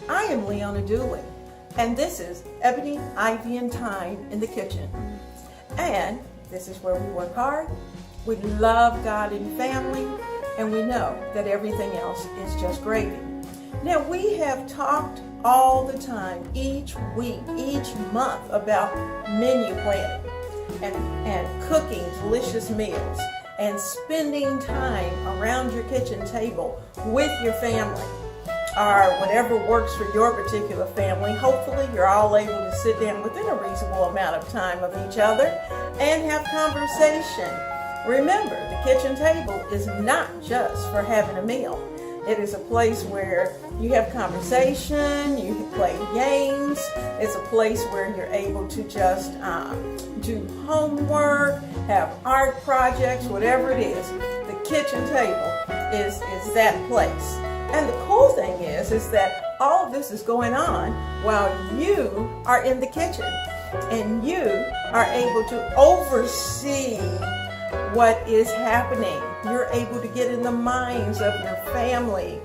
I am Leona Dooley, and this is Ebony, Ivy, and Thyme in the kitchen. And this is where we work hard, we love God and family, and we know that everything else is just gravy. Now, we have talked all the time, each week, each month, about menu planning and cooking delicious meals and spending time around your kitchen table with your family, or whatever works for your particular family. Hopefully you're all able to sit down within a reasonable amount of time of each other and have conversation. Remember, the kitchen table is not just for having a meal. It is a place where you have conversation, you can play games. It's a place where you're able to just do homework, have art projects, whatever it is. The kitchen table is that place. And the cool thing is that all of this is going on while you are in the kitchen and you are able to oversee what is happening. You're able to get in the minds of your family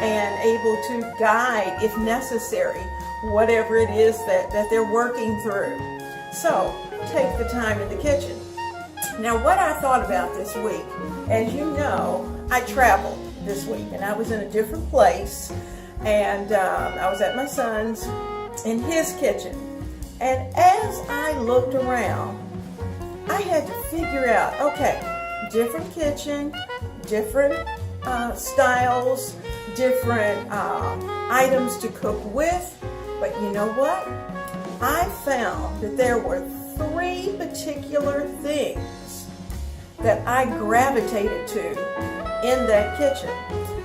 and able to guide, if necessary, whatever it is that they're working through. So take the time in the kitchen. Now, what I thought about this week, as you know, I traveled this week and I was in a different place, and I was at my son's in his kitchen. And as I looked around, I had to figure out, okay, different kitchen, different styles, different items to cook with. But you know what? I found that there were 3 particular things that I gravitated to in that kitchen.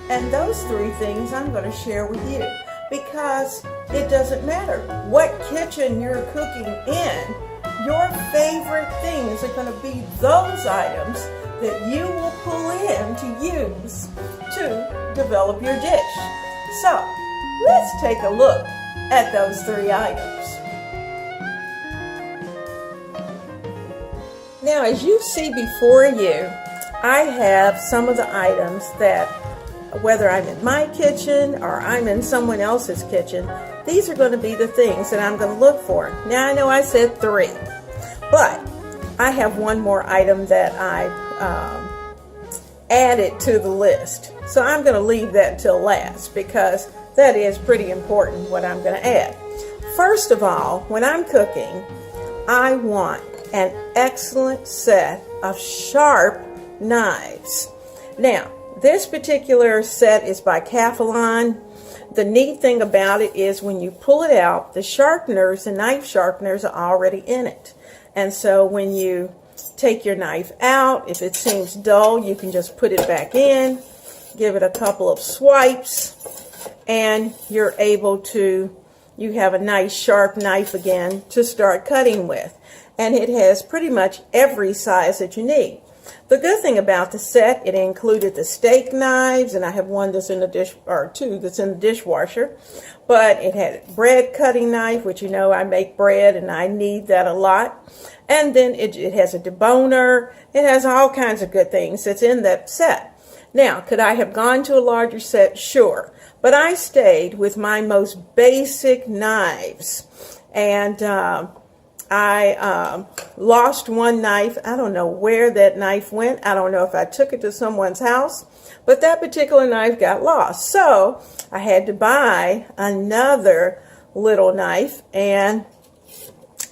And those 3 things I'm going to share with you, because it doesn't matter what kitchen you're cooking in, your favorite things are going to be those items that you will pull in to use to develop your dish. So let's take a look at those 3 items. Now, as you see before you, I have some of the items that, whether I'm in my kitchen or I'm in someone else's kitchen, these are going to be the things that I'm going to look for. Now, I know I said 3, but I have one more item that I've added to the list. So I'm going to leave that till last, because that is pretty important what I'm going to add. First of all, when I'm cooking, I want an excellent set of sharp knives. Now, this particular set is by Calphalon. The neat thing about it is when you pull it out, the sharpeners, the knife sharpeners are already in it. And so when you take your knife out, if it seems dull, you can just put it back in, give it a couple of swipes, and you're able to, you have a nice sharp knife again to start cutting with. And it has pretty much every size that you need. The good thing about the set, it included the steak knives, and I have one that's in the dish, or 2 that's in the dishwasher. But it had a bread cutting knife, which you know I make bread and I need that a lot. And then it has a deboner. It has all kinds of good things that's in that set. Now, could I have gone to a larger set? Sure. But I stayed with my most basic knives. And I lost one knife. I don't know where that knife went. I don't know if I took it to someone's house, but that particular knife got lost. So I had to buy another little knife, and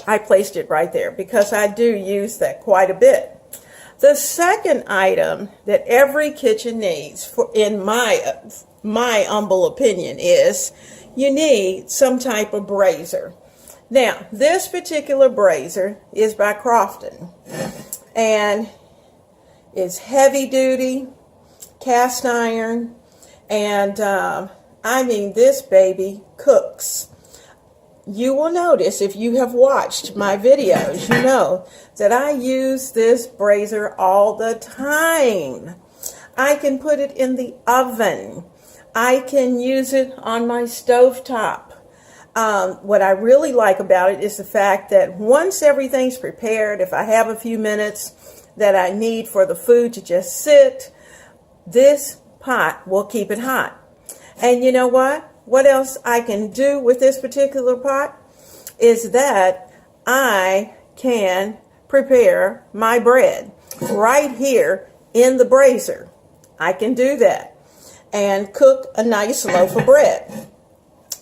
I placed it right there because I do use that quite a bit. The second item that every kitchen needs, in my humble opinion, is you need some type of brazier. Now, this particular brazier is by Crofton, and it's heavy duty, cast iron, and I mean, this baby cooks. You will notice, if you have watched my videos, you know that I use this brazier all the time. I can put it in the oven. I can use it on my stovetop. What I really like about it is the fact that once everything's prepared, if I have a few minutes that I need for the food to just sit, this pot will keep it hot. And you know what? what else I can do with this particular pot is that I can prepare my bread right here in the brazier. I can do that and cook a nice loaf of bread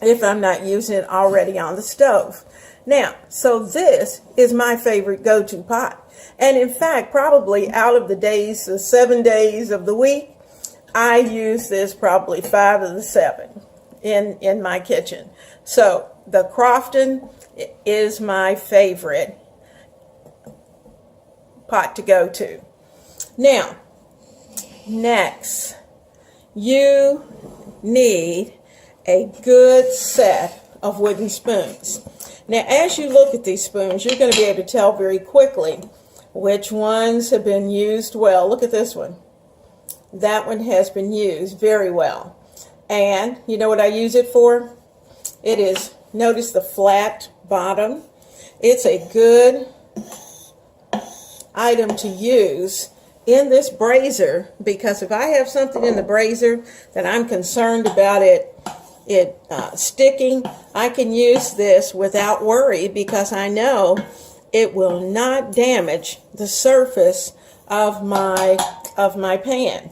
if I'm not using it already on the stove. Now, so this is my favorite go-to pot. And in fact, probably out of the 7 days of the week, I use this probably 5 of the 7 in my kitchen. So the Crofton is my favorite pot to go to. Now, next, you need a good set of wooden spoons. Now, as you look at these spoons, you're going to be able to tell very quickly which ones have been used well. Look at this one. That one has been used very well. And you know what I use it for? It is, notice the flat bottom. It's a good item to use in this brazier, because if I have something in the brazier that I'm concerned about it sticking, I can use this without worry, because I know it will not damage the surface of my pan.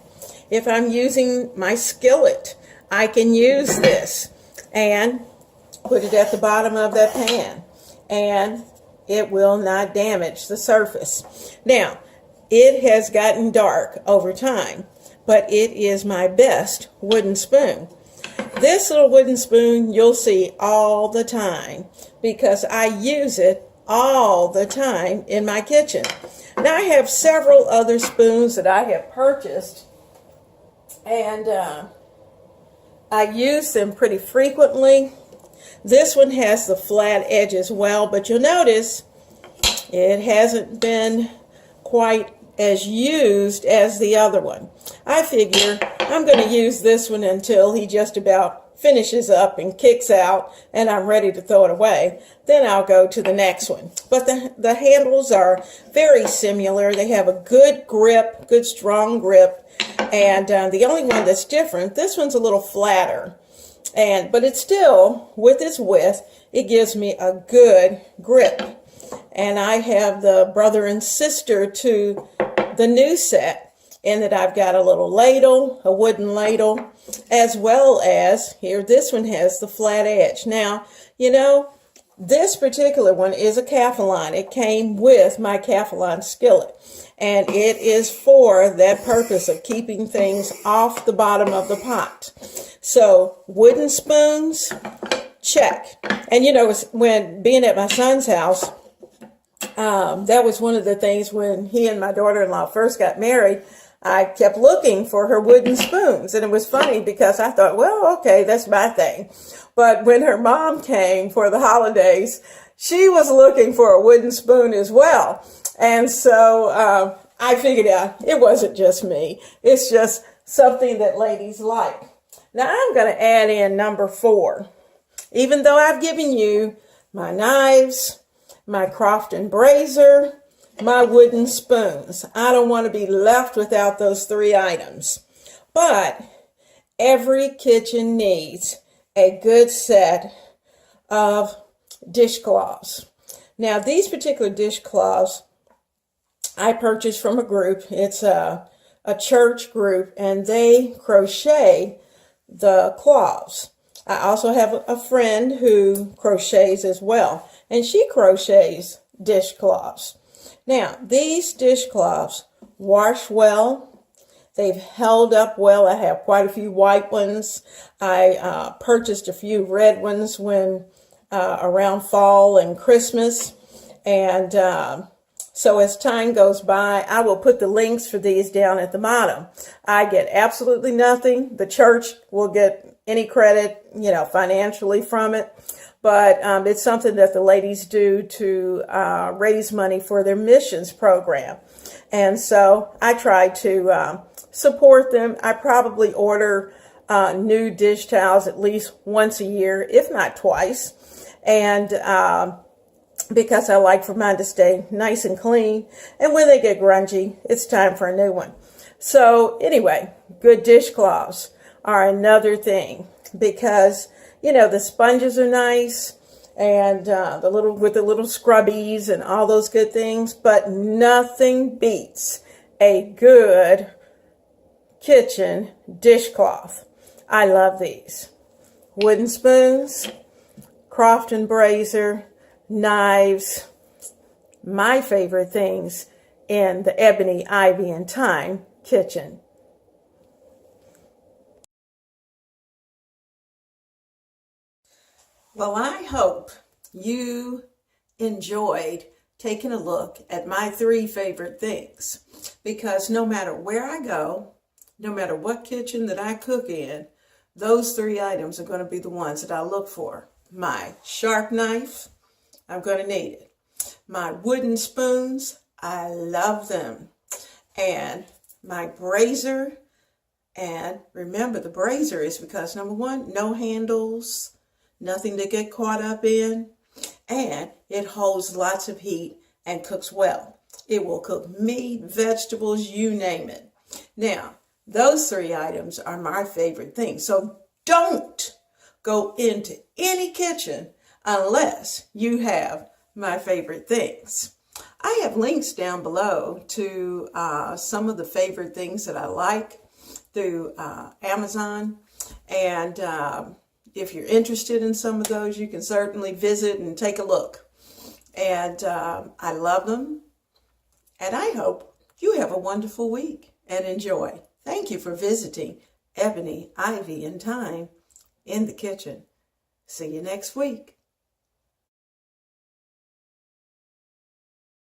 If I'm using my skillet, I can use this and put it at the bottom of that pan, and it will not damage the surface. Now, it has gotten dark over time, but it is my best wooden spoon. This little wooden spoon you'll see all the time, because I use it all the time in my kitchen. Now, I have several other spoons that I have purchased, and I use them pretty frequently. This one has the flat edge as well, but you'll notice it hasn't been quite as used as the other one. I figure I'm going to use this one until he just about finishes up and kicks out and I'm ready to throw it away. Then I'll go to the next one. But the handles are very similar. They have a good grip, good strong grip. And the only one that's different, this one's a little flatter. But it's still, with its width, it gives me a good grip. And I have the brother and sister to the new set, in that I've got a little ladle, a wooden ladle, as well as, here, this one has the flat edge. Now, you know, this particular one is a Calphalon. It came with my Calphalon skillet, and it is for that purpose of keeping things off the bottom of the pot. So, wooden spoons, check. And you know, when being at my son's house, that was one of the things when he and my daughter-in-law first got married. I kept looking for her wooden spoons. And it was funny because I thought, well, okay, that's my thing. But when her mom came for the holidays, she was looking for a wooden spoon as well. And so I figured out it wasn't just me. It's just something that ladies like. Now I'm going to add in number 4. Even though I've given you my knives, my Crofton brazier, my wooden spoons, I don't want to be left without those 3 items. But every kitchen needs a good set of dishcloths. Now, these particular dishcloths I purchased from a group. It's a church group, and they crochet the cloths. I also have a friend who crochets as well, and she crochets dishcloths. Now, these dishcloths wash well. They've held up well. I have quite a few white ones. I purchased a few red ones when around fall and Christmas. And so as time goes by, I will put the links for these down at the bottom. I get absolutely nothing. The church will get any credit, financially from it. But it's something that the ladies do to raise money for their missions program. And so I try to support them. I probably order new dish towels at least once a year, if not twice. And because I like for mine to stay nice and clean. And when they get grungy, it's time for a new one. So anyway, good dishcloths are another thing, because the sponges are nice, and with the little scrubbies and all those good things, but nothing beats a good kitchen dishcloth. I love these. Wooden spoons, Croft and Brazier, knives, my favorite things in the Ebony, Ivy, and Thyme kitchen. Well, I hope you enjoyed taking a look at my 3 favorite things, because no matter where I go, no matter what kitchen that I cook in, those 3 items are going to be the ones that I look for. My sharp knife, I'm going to need it. My wooden spoons, I love them. And my brazier, and remember the brazier is because number 1, no handles, nothing to get caught up in, and it holds lots of heat and cooks well. It will cook meat, vegetables, you name it. Now, those 3 items are my favorite things. So don't go into any kitchen unless you have my favorite things. I have links down below to some of the favorite things that I like through Amazon. And if you're interested in some of those, you can certainly visit and take a look. And I love them. And I hope you have a wonderful week and enjoy. Thank you for visiting Ebony, Ivy, and Thyme in the kitchen. See you next week.